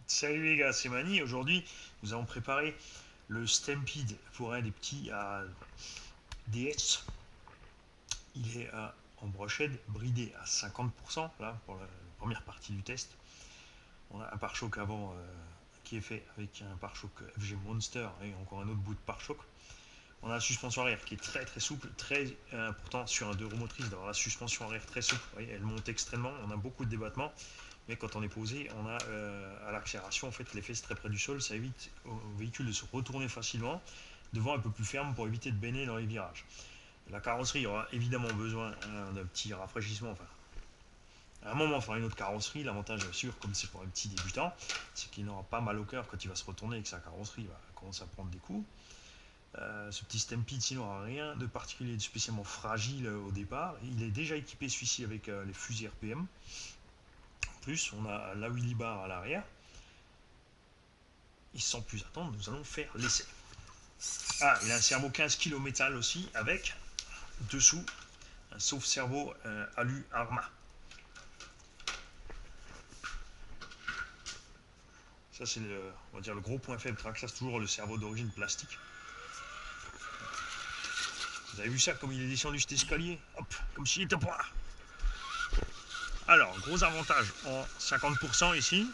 Salut les gars, c'est Mani. Aujourd'hui, nous avons préparé le Stampede pour un des petits à DS. Il est en brochette bridé à 50% là pour la première partie du test. On a un pare-choc avant qui est fait avec un pare-choc FG Monster et encore un autre bout de pare-choc. On a la suspension arrière qui est très très souple, très important sur un 2 roues motrices d'avoir la suspension arrière très souple. Vous voyez, elle monte extrêmement, on a beaucoup de débattements. Mais quand on est posé, on a à l'accélération en fait les fesses très près du sol, ça évite au véhicule de se retourner facilement, devant un peu plus ferme pour éviter de baigner dans les virages. La carrosserie aura évidemment besoin d'un petit rafraîchissement, enfin à un moment, enfin une autre carrosserie. L'avantage, bien sûr, comme c'est pour un petit débutant, c'est qu'il n'aura pas mal au cœur quand il va se retourner avec sa carrosserie, il va commencer à prendre des coups. Ce petit Stampede, sinon, n'aura rien de particulier, de spécialement fragile au départ. Il est déjà équipé celui-ci avec les fusils RPM. En plus, on a la wheelie bar à l'arrière. Et sans plus attendre, nous allons faire l'essai. Ah, il a un cerveau 15 kg métal aussi, avec dessous un sauve-cerveau alu Arma. Ça, c'est le, on va dire, le gros point faible. Ça, c'est toujours le cerveau d'origine plastique. Vous avez vu ça, comme il est descendu cet escalier? Hop, comme s'il était pas là. Alors, gros avantage en 50% ici,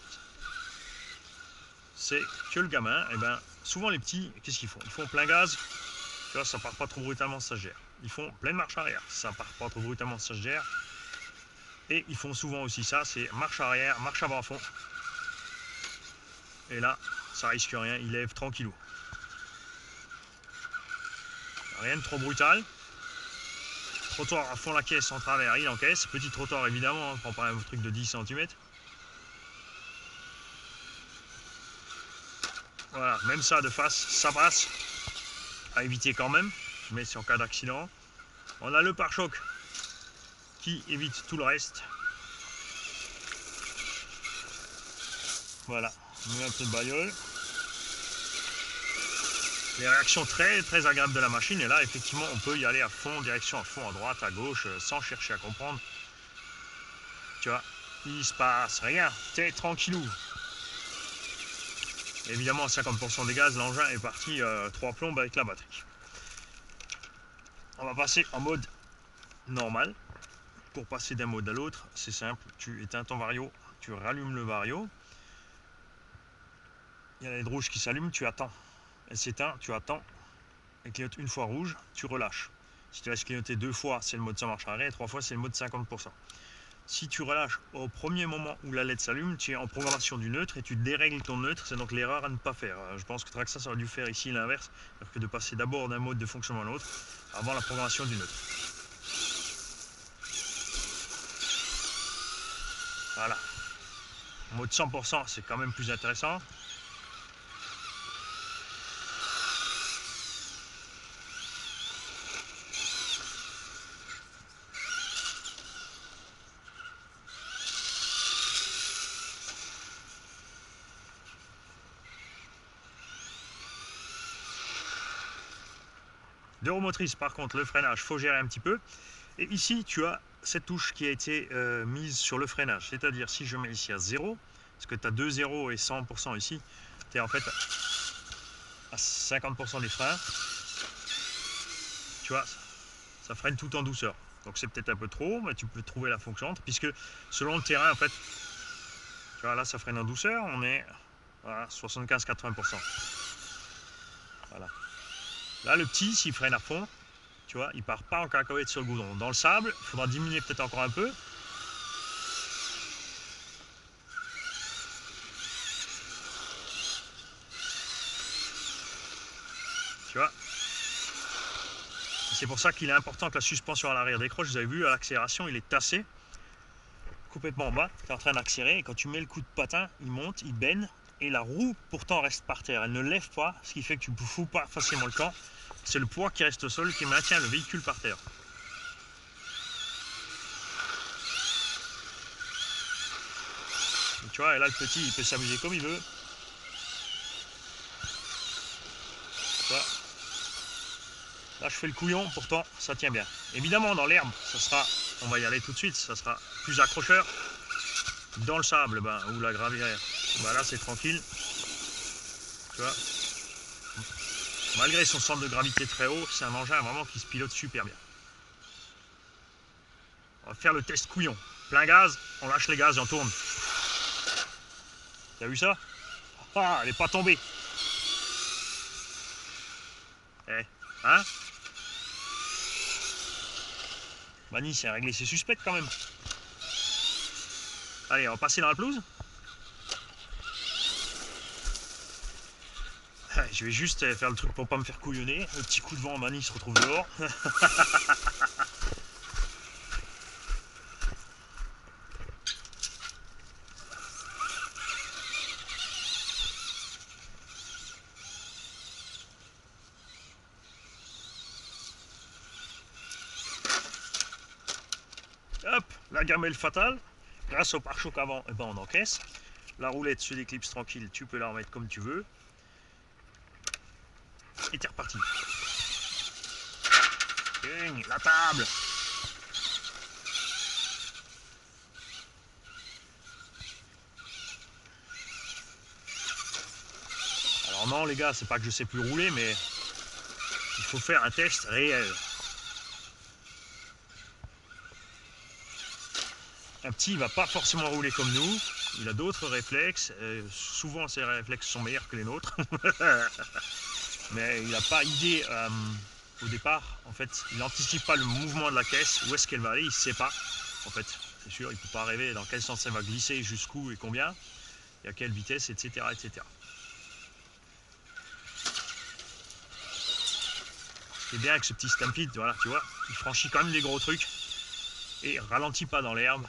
c'est que le gamin, eh ben, souvent les petits, qu'est-ce qu'ils font? Ils font plein gaz, tu vois, ça part pas trop brutalement, ça se gère. Ils font pleine marche arrière, ça part pas trop brutalement, ça se gère. Et ils font souvent aussi ça, c'est marche arrière, marche avant à fond. Et là, ça risque rien, il lève tranquillou. Rien de trop brutal. Trottoir à fond la caisse en travers, il encaisse. Petit trottoir évidemment, on prend pas un truc de 10 cm. Voilà, même ça de face, ça passe. À éviter quand même, mais c'est en cas d'accident. On a le pare-choc qui évite tout le reste. Voilà, on met un peu de bagnole. Les réactions très très agréables de la machine, et là effectivement on peut y aller à fond, direction à fond, à droite, à gauche, sans chercher à comprendre. Tu vois, il se passe rien, t'es tranquillou. Évidemment à 50% des gaz, l'engin est parti 3 plombes avec la batterie. On va passer en mode normal. Pour passer d'un mode à l'autre, c'est simple, tu éteins ton vario, tu rallumes le vario. Il y a la LED rouge qui s'allume, tu attends. Elle s'éteint, tu attends. Elle clignote une fois rouge, tu relâches. Si tu laisses clignoter 2 fois, c'est le mode sans marche arrière, et 3 fois, c'est le mode 50%. Si tu relâches au premier moment où la LED s'allume, tu es en programmation du neutre et tu dérègles ton neutre. C'est donc l'erreur à ne pas faire. Je pense que Traxxas aurait dû faire ici l'inverse, alors que de passer d'abord d'un mode de fonctionnement à l'autre avant la programmation du neutre. Voilà. En mode 100%, c'est quand même plus intéressant. Deux roues motrices, par contre, le freinage, faut gérer un petit peu. Et ici, tu as cette touche qui a été mise sur le freinage. C'est-à-dire, si je mets ici à 0, parce que tu as 2 0 et 100% ici, tu es en fait à 50% des freins. Tu vois, ça freine tout en douceur. Donc c'est peut-être un peu trop, mais tu peux trouver la fonction, puisque selon le terrain, en fait, tu vois, là, ça freine en douceur, on est à 75-80%. Voilà. Là, le petit, s'il freine à fond, tu vois, il part pas en cacahuète sur le goudron. Dans le sable, il faudra diminuer peut-être encore un peu. Tu vois. C'est pour ça qu'il est important que la suspension à l'arrière décroche. Vous avez vu, à l'accélération, il est tassé complètement en bas. Tu es en train d'accélérer et quand tu mets le coup de patin, il monte, il baigne et la roue pourtant reste par terre. Elle ne lève pas, ce qui fait que tu ne fous pas facilement le camp. C'est le poids qui reste au sol qui maintient le véhicule par terre. Et tu vois, et là le petit, il peut s'amuser comme il veut. Tu vois. Là, je fais le couillon, pourtant, ça tient bien. Évidemment, dans l'herbe, ça sera, on va y aller tout de suite, ça sera plus accrocheur. Dans le sable, ben, ou la gravière, Bah là c'est tranquille. Tu vois. Malgré son centre de gravité très haut, c'est un engin vraiment qui se pilote super bien. On va faire le test couillon. Plein gaz, on lâche les gaz et on tourne. T'as vu ça? Ah, elle est pas tombée. Eh, hein? Mani, c'est réglé ses suspects quand même. Allez, on va passer dans la pelouse. Je vais juste faire le truc pour pas me faire couillonner. Le petit coup de vent, Mani se retrouve dehors. Hop, la gamelle fatale. Grâce au pare-choc avant, eh ben on encaisse. La roulette se déclipse tranquille, tu peux la remettre comme tu veux. Et t'es reparti. Ding, la table. Alors non les gars, c'est pas que je sais plus rouler, mais il faut faire un test réel. Un petit, il va pas forcément rouler comme nous. Il a d'autres réflexes. Souvent, ses réflexes sont meilleurs que les nôtres. Mais il n'a pas idée au départ. En fait, il n'anticipe pas le mouvement de la caisse. Où est-ce qu'elle va aller? Il ne sait pas. En fait, c'est sûr, il ne peut pas rêver dans quel sens elle va glisser, jusqu'où et combien, et à quelle vitesse, etc., etc. Ce qui est bien avec ce petit Stampede, voilà, tu vois, il franchit quand même des gros trucs et ralentit pas dans l'herbe.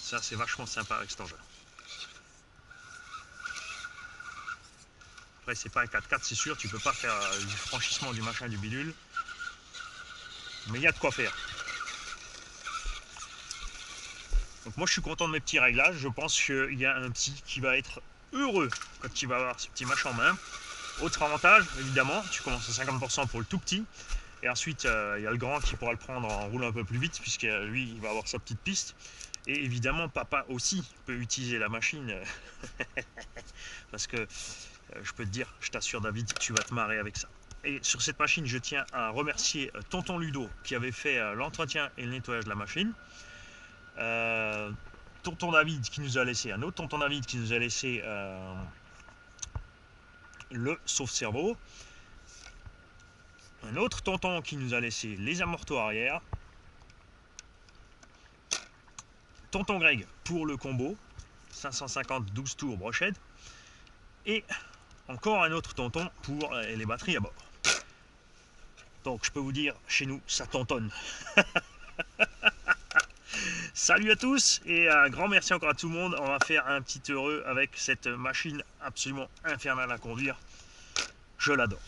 Ça, c'est vachement sympa avec cet engin. Après, c'est pas un 4x4, c'est sûr, tu peux pas faire du franchissement du machin du bidule. Mais il y a de quoi faire. Donc moi, je suis content de mes petits réglages. Je pense qu'il y a un petit qui va être heureux quand il va avoir ce petit machin en main. Autre avantage, évidemment, tu commences à 50% pour le tout petit. Et ensuite, il y a le grand qui pourra le prendre en roulant un peu plus vite, puisque lui, il va avoir sa petite piste. Et évidemment, papa aussi peut utiliser la machine. Parce que je peux te dire, je t'assure David, tu vas te marrer avec ça. Et sur cette machine, je tiens à remercier tonton Ludo qui avait fait l'entretien et le nettoyage de la machine. Tonton David qui nous a laissé, un autre tonton David qui nous a laissé le sauve-cerveau. Un autre tonton qui nous a laissé les amortos arrière. Tonton Greg pour le combo 550 12 tours brochette. Et encore un autre tonton pour les batteries à bord. Donc je peux vous dire, chez nous, ça tontonne. Salut à tous et un grand merci encore à tout le monde. On va faire un petit heureux avec cette machine absolument infernale à conduire. Je l'adore.